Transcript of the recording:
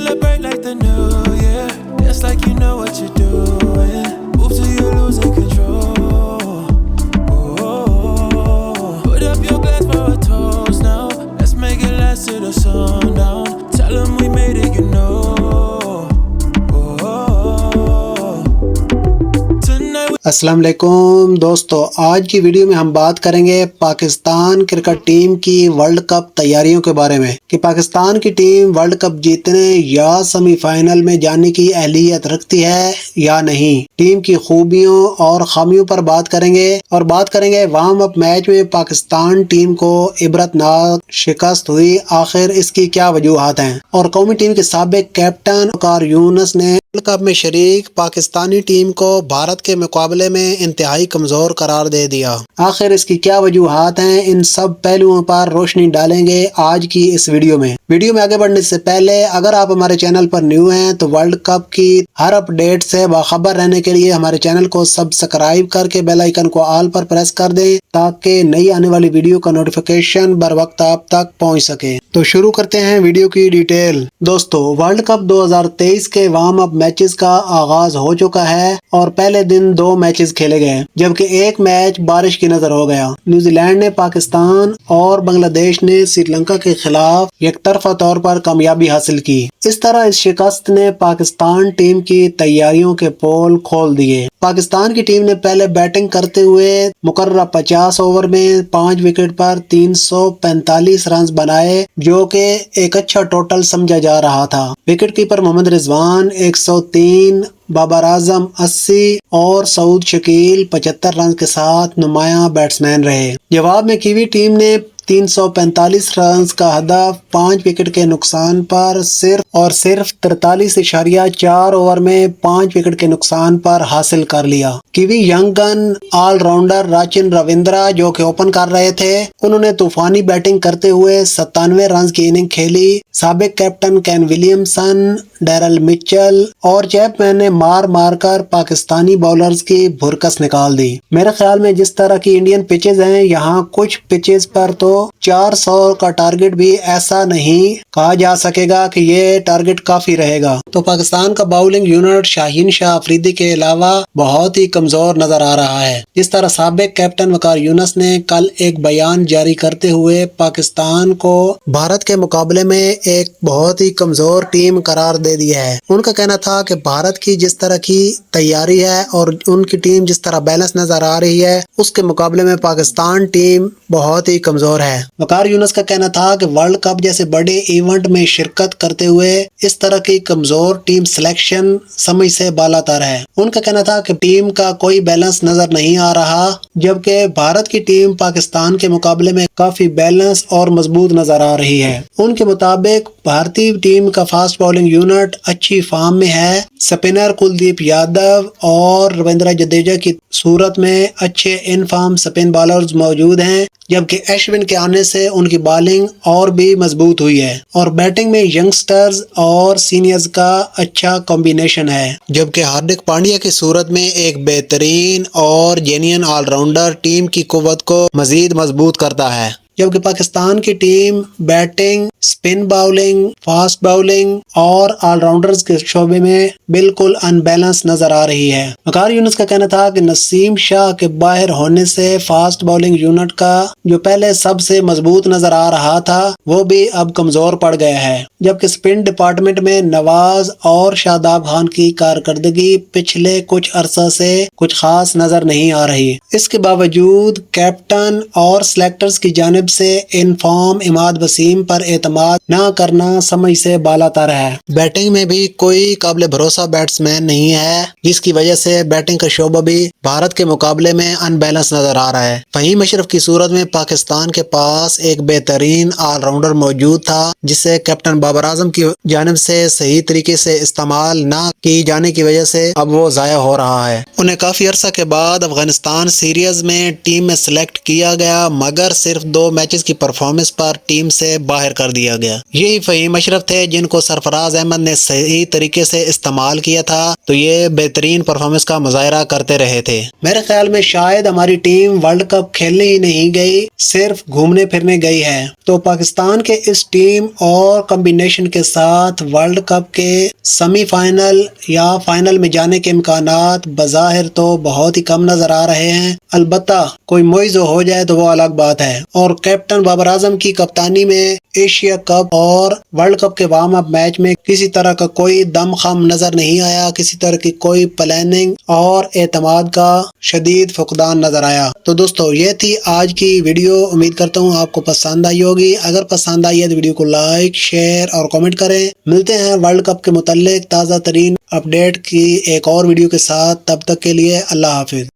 celebrate like the new year. Dance like you know what you're doing. Move till you're losing control. Oh, put up your glass for a toast now. Let's make it last till the sundown. Tell them we made it, you know. السلام علیکم دوستو، آج کی video میں ہم بات کریں گے پاکستان کرکٹ ٹیم کی ورلڈ کپ تیاریوں کے بارے میں کہ پاکستان کی ٹیم ورلڈ کپ جیتنے یا سیمی فائنل میں جانے کی اہلیت رکھتی ہے یا نہیں۔ ٹیم کی خوبیوں اور خامیوں پر بات کریں گے اور بات کریں گے وارم اپ میچ میں پاکستان ٹیم کو عبرتناک شکست ہوئی، آخر اس کی کیا وجوہات ہیں، اور قومی ٹیم کے سابق کیپٹن وقار یونس نے ورلڈ کپ میں شریک پاکستانی ٹیم کو بھارت کے مقابلے میں انتہائی کمزور قرار دے دیا۔ آخر اس کی کیا وجوہات ہیں، ان سب پہلوؤں پر روشنی ڈالیں گے آج کی اس ویڈیو میں۔ ویڈیو میں آگے بڑھنے سے پہلے اگر آپ ہمارے چینل پر نیو ہیں تو ورلڈ کپ کی ہر اپ ڈیٹ سے باخبر رہنے کے لیے ہمارے چینل کو سبسکرائب کر کے بیل آئیکن کو آل پر پریس کر دیں تاکہ نئی آنے والی ویڈیو کا نوٹیفیکیشن بر وقت آپ تک پہنچ سکے۔ تو شروع کرتے ہیں ویڈیو کی ڈیٹیل۔ دوستو، ورلڈ کپ 2023 کے وارم اپ میچز کا آغاز ہو چکا ہے اور پہلے دن 2 میچز کھیلے گئے جبکہ ایک میچ بارش کی نظر ہو گیا۔ نیوزی لینڈ نے پاکستان اور بنگلہ دیش نے سری لنکا کے خلاف یک طرفہ طور پر کامیابی حاصل کی۔ اس طرح اس شکست نے پاکستان ٹیم کی تیاریوں کے پول کھول دیے۔ پاکستان کی ٹیم نے پہلے بیٹنگ کرتے ہوئے مقررہ 50 اوور میں 5 وکٹ پر 345 رنز بنائے جو کہ ایک اچھا ٹوٹل سمجھا جا رہا تھا۔ وکٹ کیپر محمد رضوان 103، بابر اعظم 80 اور سعود شکیل 75 رنز کے ساتھ نمایاں بیٹسمین رہے۔ جواب میں کیوی ٹیم نے 345 رنز کا ہدف 5 وکٹ کے نقصان پر صرف 43.4 اوور میں 5 وکٹ کے نقصان پر حاصل کر لیا۔ کیوی ینگ گن آل راؤنڈر راچن رویندرا جو کہ اوپن کر رہے تھے، انہوں نے طوفانی بیٹنگ کرتے ہوئے 97 رنز کی اننگ کھیلی۔ سابق کیپٹن کین ولیمسن، ڈیرل مچل اور چیپ مین نے مار کر پاکستانی باؤلرز کی بھرکس نکال دی۔ میرے خیال میں جس طرح کی انڈین پچز ہیں، یہاں کچھ پچز پر تو 400 کا ٹارگٹ بھی ایسا نہیں کہا جا سکے گا کہ یہ ٹارگٹ کافی رہے گا۔ تو پاکستان کا باؤلنگ یونٹ شاہین شاہ افریدی کے علاوہ بہت ہی کمزور نظر آ رہا ہے۔ جس طرح سابق کیپٹن وقار یونس نے کل ایک بیان جاری کرتے ہوئے پاکستان کو بھارت کے مقابلے میں ایک بہت ہی کمزور ٹیم قرار دے دیا ہے۔ ان کا کہنا تھا کہ بھارت کی جس طرح کی تیاری ہے اور ان کی ٹیم جس طرح بیلنس نظر آ رہی ہے، اس کے مقابلے میں پاکستان ٹیم بہت ہی کمزور ہے۔ وقار یونس کا کہنا تھا کہ ورلڈ کپ جیسے بڑے ایونٹ میں شرکت کرتے ہوئے اس طرح کی کمزور ٹیم سلیکشن سمجھ سے بالا تر ہے۔ ان کا کہنا تھا کہ ٹیم کا کوئی بیلنس نظر نہیں آ رہا، جبکہ بھارت کی ٹیم پاکستان کے مقابلے میں کافی بیلنس اور مضبوط نظر آ رہی ہے۔ ان کے مطابق بھارتی ٹیم کا فاسٹ باؤلنگ یونٹ اچھی فارم میں ہے۔ سپنر کلدیپ یادو اور رویندر جڈیجا کی صورت میں اچھے ان فارم سپن بالرز موجود ہیں، جبکہ ایشون کے آنے سے ان کی بالنگ اور بھی مضبوط ہوئی ہے اور بیٹنگ میں ینگسٹرز اور سینئرز کا اچھا کمبینیشن ہے، جبکہ ہاردک پانڈیا کی صورت میں ایک بہترین اور جینین آل راؤنڈر ٹیم کی قوت کو مزید مضبوط کرتا ہے۔ جبکہ پاکستان کی team batting, spin bowling, fast bowling اور آل راؤنڈرز کے شعبے میں بالکل ان بیلنس نظر آ رہی ہے۔ وقار یونس کا کہنا تھا کہ نسیم شاہ کے باہر ہونے سے فاسٹ باؤلنگ یونٹ کا جو پہلے سب سے مضبوط نظر آ رہا تھا وہ بھی اب کمزور پڑ گیا ہے، جبکہ سپن ڈپارٹمنٹ میں نواز اور شاداب خان کی کارکردگی پچھلے کچھ عرصہ سے کچھ خاص نظر نہیں آ رہی۔ اس کے باوجود کیپٹن اور سلیکٹرز کی جانب سے ان فارم اماد وسیم پر اعتماد نہ کرنا سمجھ سے بالا تر ہے۔ بیٹنگ میں بھی کوئی قابل بھروسہ بیٹسمین نہیں ہے، جس کی وجہ سے بیٹنگ کا شعبہ بھی بھارت کے مقابلے میں ان بیلنس نظر آ رہا ہے۔ فہیم اشرف کی صورت میں پاکستان کے پاس ایک بہترین آل راؤنڈر موجود تھا، جسے کیپٹن بابر اعظم کی جانب سے صحیح طریقے سے استعمال نہ کی جانے کی وجہ سے اب وہ ضائع ہو رہا ہے۔ انہیں کافی عرصہ کے بعد افغانستان سیریز میں ٹیم میں سلیکٹ کیا گیا، مگر صرف 2 میچز کی پرفارمنس پر ٹیم سے باہر کر دیا گیا۔ یہی فہیم اشرف تھے جن کو سرفراز احمد نے صحیح طریقے سے استعمال کیا تھا تو یہ بہترین پرفارمنس کا مظاہرہ کرتے رہے تھے۔ میرے خیال میں شاید ہماری ٹیم ورلڈ کپ کھیلنے ہی نہیں گئی، صرف گھومنے پھرنے گئی ہے۔ تو پاکستان کے اس ٹیم اور کمبینیشن کے ساتھ ورلڈ کپ کے سیمی فائنل یا فائنل میں جانے کے امکانات بظاہر تو بہت ہی کم نظر آ رہے ہیں۔ البتہ کوئی معجزہ ہو جائے تو وہ الگ بات ہے۔ اور کیپٹن بابر اعظم کی کپتانی میں ایشیا کپ اور ورلڈ کپ کے وارم اپ میچ میں کسی طرح کا کوئی دم خم نظر نہیں آیا، کسی طرح کی کوئی پلاننگ اور اعتماد کا شدید فقدان نظر آیا۔ تو دوستو یہ تھی آج کی ویڈیو، امید کرتا ہوں آپ کو پسند آئی ہوگی۔ اگر پسند آئی ہے تو ویڈیو کو لائک، شیئر اور کمنٹ کریں۔ ملتے ہیں ورلڈ کپ کے متعلق تازہ ترین اپڈیٹ کی ایک اور ویڈیو کے ساتھ، تب تک کے لیے اللہ حافظ۔